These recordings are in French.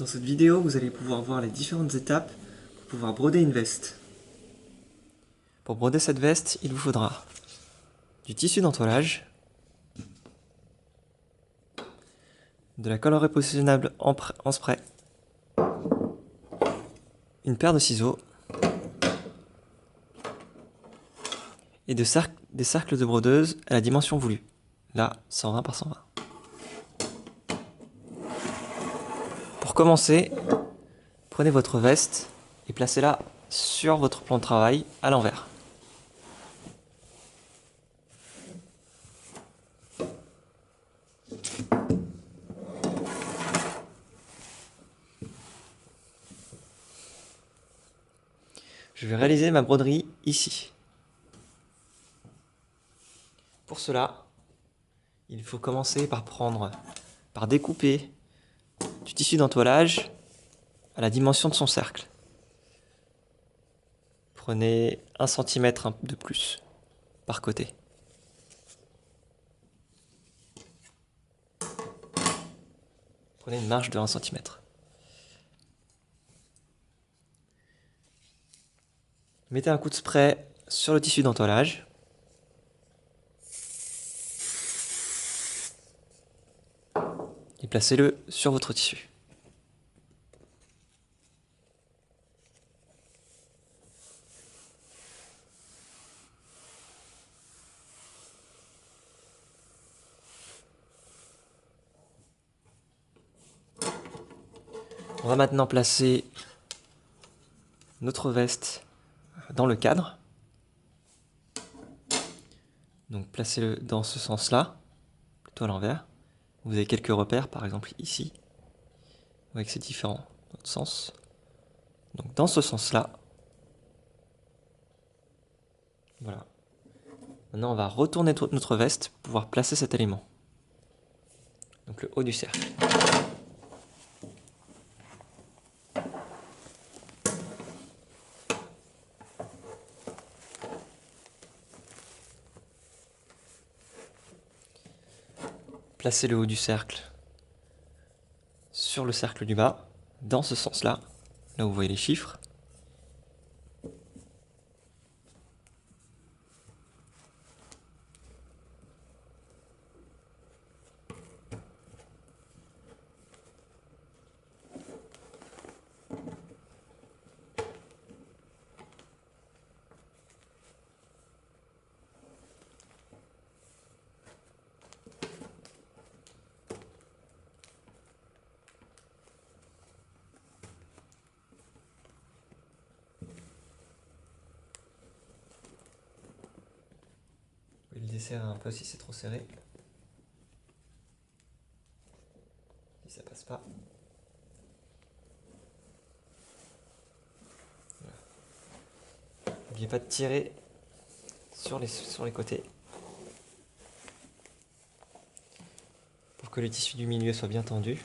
Dans cette vidéo, vous allez pouvoir voir les différentes étapes pour pouvoir broder une veste. Pour broder cette veste, il vous faudra du tissu d'entoilage, de la colle repositionnable en spray, une paire de ciseaux et des cercles de brodeuse à la dimension voulue. Là, 120 par 120. Pour commencer, prenez votre veste et placez-la sur votre plan de travail à l'envers. Je vais réaliser ma broderie ici. Pour cela, il faut commencer par découper du tissu d'entoilage à la dimension de son cercle. Prenez 1 cm de plus par côté. Prenez une marge de 1 cm. Mettez un coup de spray sur le tissu d'entoilage. Et placez-le sur votre tissu. On va maintenant placer notre veste dans le cadre. Donc placez-le dans ce sens-là, plutôt à l'envers. Vous avez quelques repères, par exemple ici. Vous voyez que c'est différent dans l'autre sens. Donc dans ce sens-là. Voilà. Maintenant on va retourner notre veste pour pouvoir placer cet élément. Donc le haut du cercle. Placez le haut du cercle sur le cercle du bas, dans ce sens-là, là où vous voyez les chiffres. Vous pouvez le desserrer un peu si c'est trop serré. Si ça passe pas. Voilà. N'oubliez pas de tirer sur les côtés pour que le tissu du milieu soit bien tendu.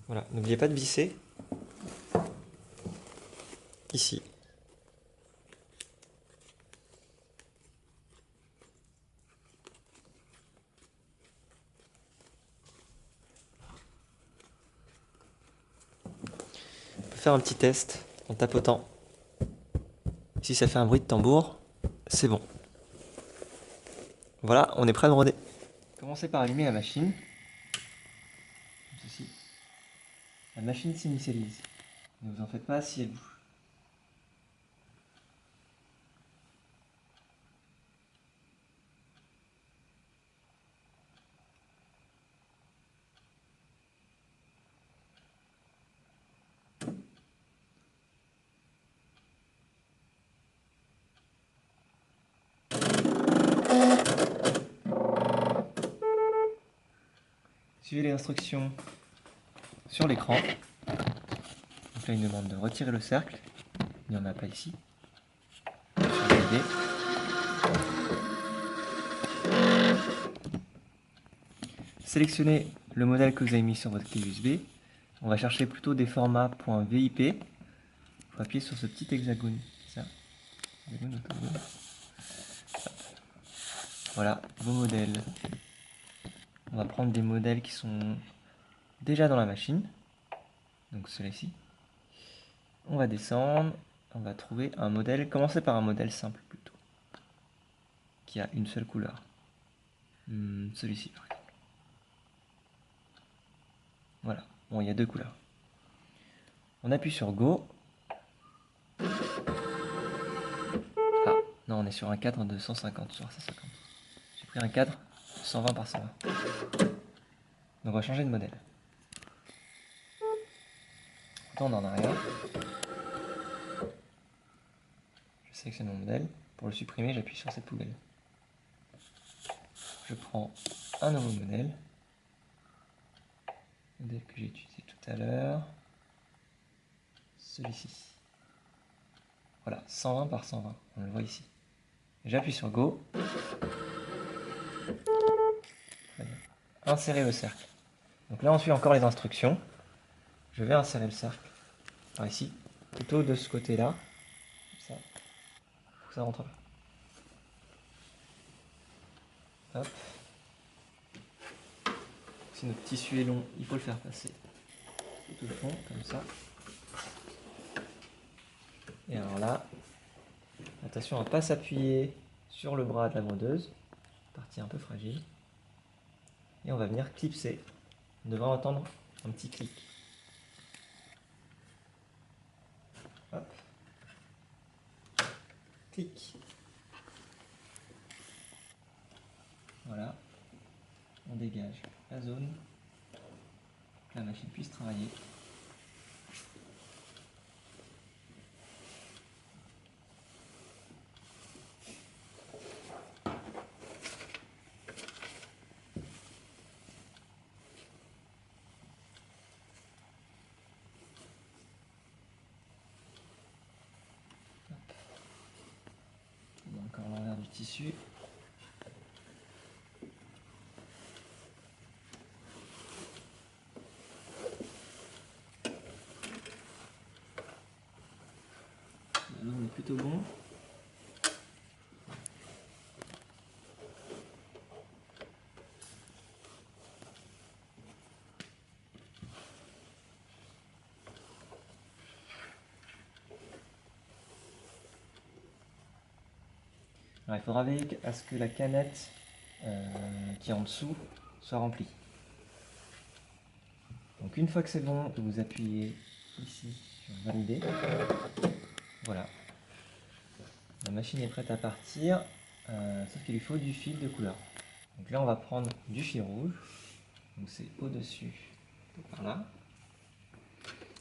Voilà, n'oubliez pas de visser ici. On peut faire un petit test en tapotant. Si ça fait un bruit de tambour, c'est bon. Voilà, on est prêt à broder. Commencez par allumer la machine. Comme ceci. La machine s'initialise. Ne vous en faites pas si elle bouge. Suivez les instructions sur l'écran. Donc là, il nous demande de retirer le cercle. Il n'y en a pas ici. valider. Sélectionnez le modèle que vous avez mis sur votre clé USB. On va chercher plutôt des formats .vip. Il faut appuyer sur ce petit hexagone. Ça. Voilà, vos modèles. On va prendre des modèles qui sont déjà dans la machine. Donc celui-ci. On va descendre. On va trouver un modèle. Commencez par un modèle simple plutôt. Qui a une seule couleur. Celui-ci par exemple. Voilà. Bon, il y a deux couleurs. On appuie sur Go. Ah, non, on est sur un cadre de 150 sur 150. J'ai pris un cadre 120 par 120. Donc on va changer de modèle. On tourne en arrière. Je sélectionne mon modèle. Pour le supprimer, j'appuie sur cette poubelle. Je prends un nouveau modèle. Modèle que j'ai utilisé tout à l'heure. Celui-ci. Voilà, 120 par 120. On le voit ici. J'appuie sur Go. Insérer le cercle. Donc là, on suit encore les instructions. Je vais insérer le cercle par ici, plutôt de ce côté-là. Ça. Faut que ça rentre là. Hop. Si notre tissu est long, il faut le faire passer tout au fond, comme ça. Et alors là, attention à ne pas s'appuyer sur le bras de la brodeuse, partie un peu fragile. Et on va venir clipser. On devra entendre un petit clic. Hop. Clic. Voilà. On dégage la zone pour que la machine puisse travailler. On a encore l'envers du tissu. Là, on est plutôt bon. Alors, il faudra veiller à ce que la canette qui est en dessous soit remplie. Donc une fois que c'est bon, vous appuyez ici sur valider. Voilà. La machine est prête à partir, sauf qu'il lui faut du fil de couleur. Donc là on va prendre du fil rouge. Donc c'est au-dessus, par là.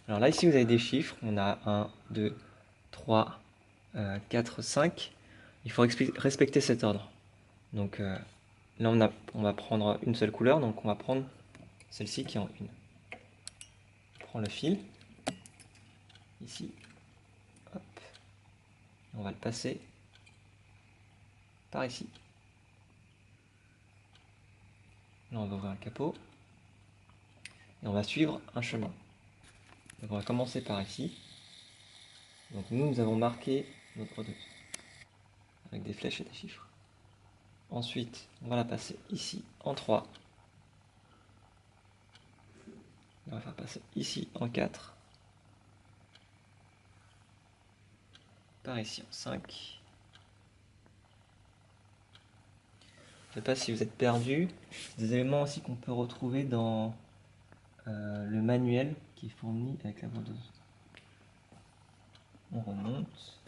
Alors là ici vous avez des chiffres, on a 1, 2, 3, 4, 5. Il faut respecter cet ordre. Donc là on va prendre une seule couleur, donc on va prendre celle-ci qui est en une. On prend le fil, ici, hop, on va le passer par ici. Là on va ouvrir le capot, et on va suivre un chemin. Donc on va commencer par ici. Donc nous avons marqué notre brodeuse, avec des flèches et des chiffres. Ensuite, on va la passer ici en 3. On va faire passer ici en 4. Par ici en 5. Je ne sais pas si vous êtes perdu. C'est des éléments aussi qu'on peut retrouver dans le manuel qui est fourni avec la brodeuse. On remonte.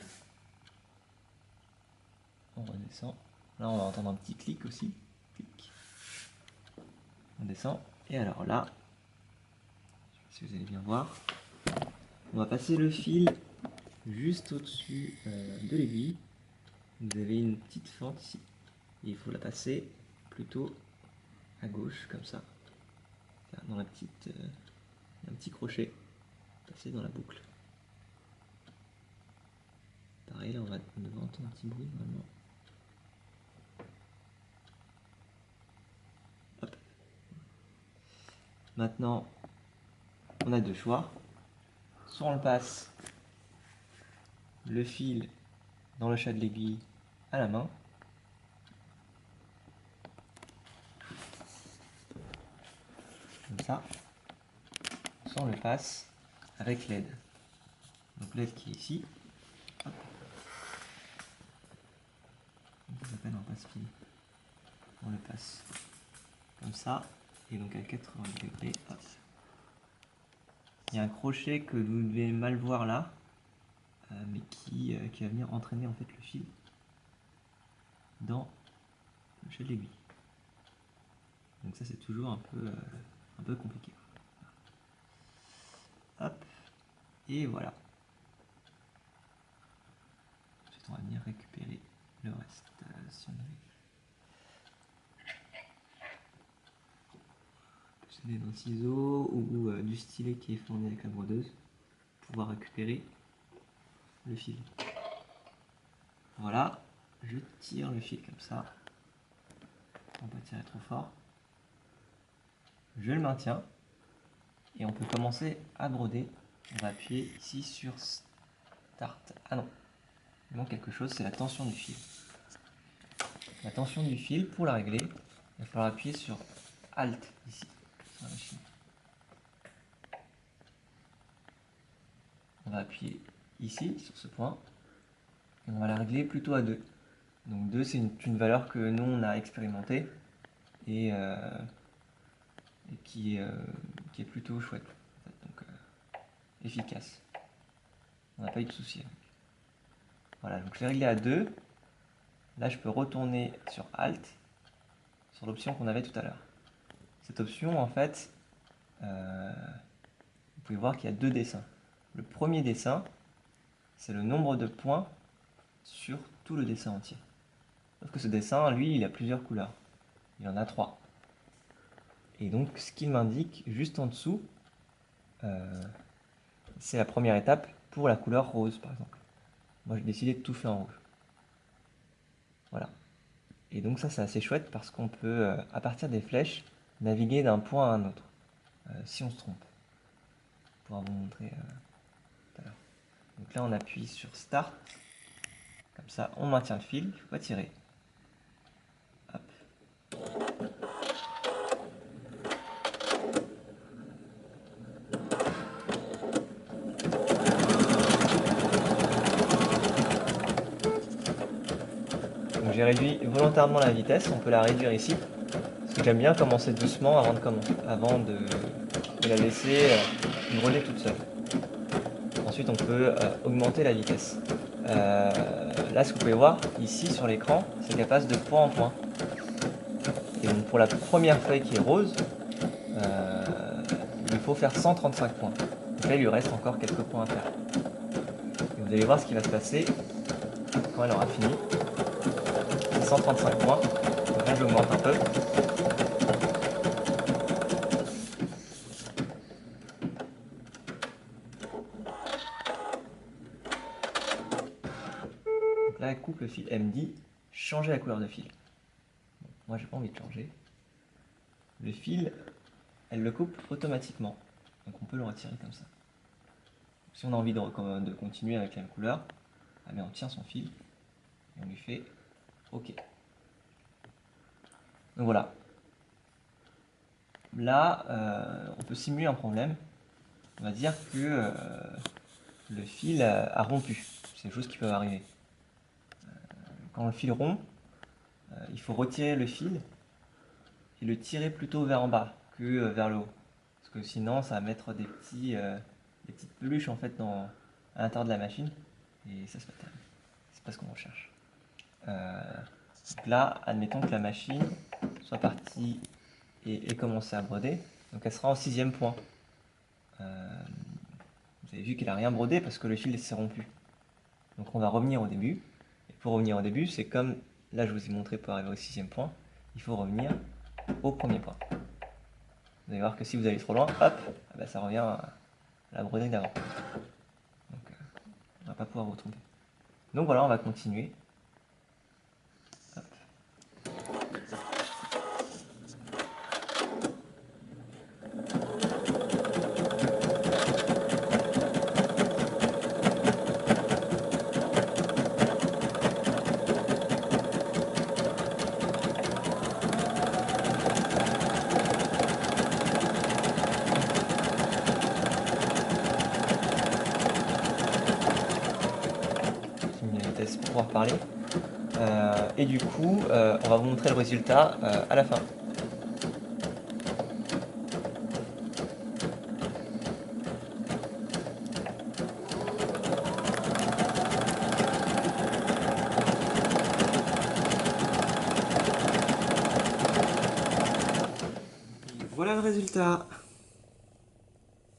On redescend. Là, on va entendre un petit clic aussi. Clic. On descend. Et alors là, je sais pas si vous allez bien voir, on va passer le fil juste au-dessus de l'aiguille. Vous avez une petite fente ici. Et il faut la passer plutôt à gauche, comme ça. Dans la petite, un petit crochet. Passer dans la boucle. Pareil, là on devrait entendre un petit bruit normalement. Hop. Maintenant, on a deux choix. Soit on le passe le fil dans le chat de l'aiguille à la main, comme ça, soit on le passe avec l'aide. Donc l'aide qui est ici. Hop. Ça s'appelle un passe-fil. On le passe comme ça, et donc à 80 degrés. Hop. Il y a un crochet que vous devez mal voir là, mais qui va venir entraîner en fait le fil dans le chat de l'aiguille. Donc ça c'est toujours un peu compliqué. Hop, et voilà. Ensuite on va venir récupérer le reste. Si on avait d'un ciseau ou du stylet qui est fourni avec la brodeuse, pour pouvoir récupérer le fil. Voilà, je tire le fil comme ça. On va pas tirer trop fort. Je le maintiens et on peut commencer à broder. On va appuyer ici sur Start. Ah non, il manque quelque chose, c'est la tension du fil. La tension du fil, pour la régler, il va falloir appuyer sur Alt ici, sur la machine. On va appuyer ici, sur ce point, et on va la régler plutôt à 2. Donc 2, c'est une valeur que nous, on a expérimentée, et qui est plutôt chouette, en fait, donc efficace. On n'a pas eu de souci avec. Voilà, donc je l'ai réglé à 2. Là, je peux retourner sur Alt, sur l'option qu'on avait tout à l'heure. Cette option, en fait, vous pouvez voir qu'il y a deux dessins. Le premier dessin, c'est le nombre de points sur tout le dessin entier. Sauf que ce dessin, lui, il a plusieurs couleurs. Il y en a 3. Et donc, ce qu'il m'indique juste en dessous, c'est la première étape pour la couleur rose, par exemple. Moi, j'ai décidé de tout faire en rouge. Voilà. Et donc ça, c'est assez chouette parce qu'on peut, à partir des flèches, naviguer d'un point à un autre, si on se trompe. Je pourrai vous montrer tout à l'heure. Donc là, on appuie sur Start. Comme ça, on maintient le fil, il ne faut pas tirer. Hop. Donc j'ai réduit volontairement la vitesse, on peut la réduire ici. Parce que j'aime bien commencer doucement avant de la laisser broder toute seule. Ensuite, on peut augmenter la vitesse. Là, ce que vous pouvez voir ici sur l'écran, c'est qu'elle passe de point en point. Et donc pour la première feuille qui est rose, il faut faire 135 points. Donc là, il lui reste encore quelques points à faire. Et vous allez voir ce qui va se passer quand elle aura fini. 135 points. Donc là, j'augmente un peu. Donc là, elle coupe le fil. Elle me dit changer la couleur de fil. Bon, moi, j'ai pas envie de changer. Le fil, elle le coupe automatiquement. Donc on peut le retirer comme ça. Si on a envie de continuer avec la même couleur, on tient son fil et on lui fait OK. Donc voilà. Là, on peut simuler un problème. On va dire que le fil a rompu. C'est des choses qui peuvent arriver. Quand le fil rompt, il faut retirer le fil et le tirer plutôt vers en bas que vers le haut. Parce que sinon, ça va mettre des petites peluches en fait à l'intérieur de la machine. Et ça, c'est pas terrible. C'est pas ce qu'on recherche. Donc là, admettons que la machine soit partie et commencer à broder. Donc elle sera en 6e point. Vous avez vu qu'elle n'a rien brodé parce que le fil s'est rompu. Donc on va revenir au début. Et pour revenir au début, c'est comme là je vous ai montré pour arriver au 6e point. Il faut revenir au premier point. Vous allez voir que si vous allez trop loin, hop, ça revient à la broderie d'avant. Donc on ne va pas pouvoir retrouver. Donc voilà, on va continuer. Hop. Vitesse pour pouvoir parler. Et du coup, on va vous montrer le résultat à la fin. Voilà le résultat.